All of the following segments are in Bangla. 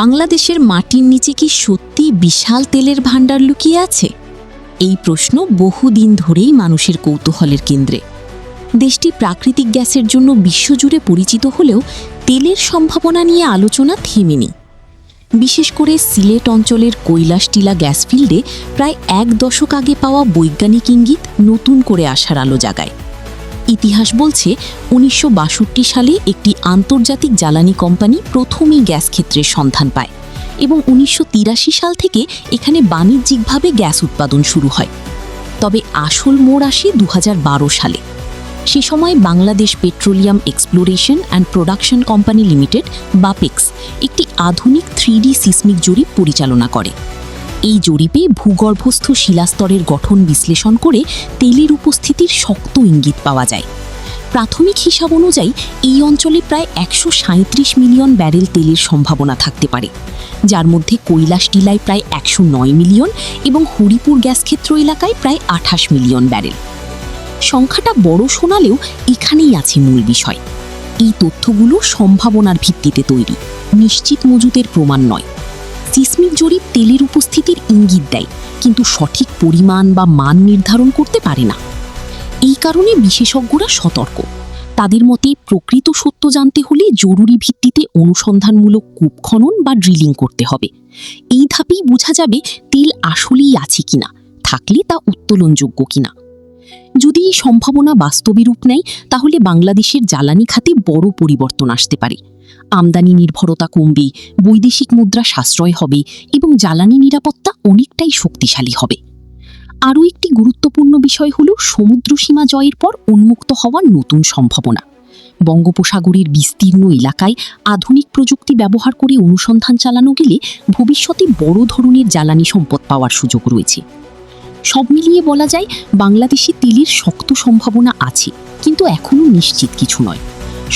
বাংলাদেশের মাটির নিচে কি সত্যি বিশাল তেলের ভাণ্ডার লুকিয়ে আছে? এই প্রশ্ন বহুদিন ধরেই মানুষের কৌতূহলের কেন্দ্রে। দেশটি প্রাকৃতিক গ্যাসের জন্য বিশ্বজুড়ে পরিচিত হলেও তেলের সম্ভাবনা নিয়ে আলোচনা থেমেনি। বিশেষ করে সিলেট অঞ্চলের কৈলাসটিলা গ্যাস ফিল্ডে প্রায় ১ দশক আগে পাওয়া বৈজ্ঞানিক ইঙ্গিত নতুন করে আসার আলো জাগায়। ইতিহাস বলছে ১৯৬২ সালে একটি আন্তর্জাতিক জ্বালানি কোম্পানি প্রথমেই গ্যাস ক্ষেত্রের সন্ধান পায় এবং ১৯৮৩ সাল থেকে এখানে বাণিজ্যিকভাবে গ্যাস উৎপাদন শুরু হয়। তবে আসল মোড় আসে ২০১২ সালে। সে সময় Bangladesh petroleum exploration and production company limited Bapex একটি আধুনিক 3D সিসমিক জরিপ পরিচালনা করে। এই জরিপে ভূগর্ভস্থ শিলাস্তরের গঠন বিশ্লেষণ করে তেলের উপস্থিতির শক্ত ইঙ্গিত পাওয়া যায়। প্রাথমিক হিসাব অনুযায়ী এই অঞ্চলে প্রায় ১৩৭ মিলিয়ন ব্যারেল তেলের সম্ভাবনা থাকতে পারে, যার মধ্যে কৈলাসটিলায় প্রায় ১০৯ মিলিয়ন এবং হরিপুর গ্যাস ক্ষেত্র এলাকায় প্রায় ২৮ মিলিয়ন ব্যারেল। সংখ্যাটা বড় শোনালেও এখানেই আছে মূল বিষয়। এই তথ্যগুলো সম্ভাবনার ভিত্তিতে তৈরি, নিশ্চিত মজুতের প্রমাণ নয়। সিসমিক জরিপ তেলের উপস্থিতির ইঙ্গিত দেয়, কিন্তু সঠিক পরিমাণ বা মান নির্ধারণ করতে পারে না। এই কারণে বিশেষজ্ঞরা সতর্ক। তাদের মতে প্রকৃত সত্য জানতে হলে জরুরি ভিত্তিতে অনুসন্ধানমূলক কূপ খনন বা ড্রিলিং করতে হবে। এই ধাপেই বোঝা যাবে তেল আসলেই আছে কিনা, থাকলে তা উত্তোলনযোগ্য কিনা। যদি এই সম্ভাবনা বাস্তবে রূপ নেয়, তাহলে বাংলাদেশের জ্বালানি খাতে বড় পরিবর্তন আসতে পারে। আমদানি নির্ভরতা কমবে, বৈদেশিক মুদ্রা সাশ্রয় হবে এবং জ্বালানি নিরাপত্তা অনেকটাই শক্তিশালী হবে। আরও একটি গুরুত্বপূর্ণ বিষয় হল সমুদ্রসীমা জয়ের পর উন্মুক্ত হওয়ার নতুন সম্ভাবনা। বঙ্গোপসাগরের বিস্তীর্ণ এলাকায় আধুনিক প্রযুক্তি ব্যবহার করে অনুসন্ধান চালানো গেলে ভবিষ্যতে বড় ধরনের জ্বালানি সম্পদ পাওয়ার সুযোগ রয়েছে। সব মিলিয়ে বলা যায়, বাংলাদেশে তেলের শক্ত সম্ভাবনা আছে, কিন্তু এখনও নিশ্চিত কিছু নয়।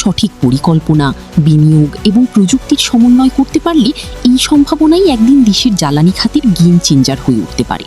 সঠিক পরিকল্পনা, বিনিয়োগ এবং প্রযুক্তির সমন্বয় করতে পারলে এই সম্ভাবনাই একদিন দেশের জ্বালানি খাতের গেম চেঞ্জার হয়ে উঠতে পারে।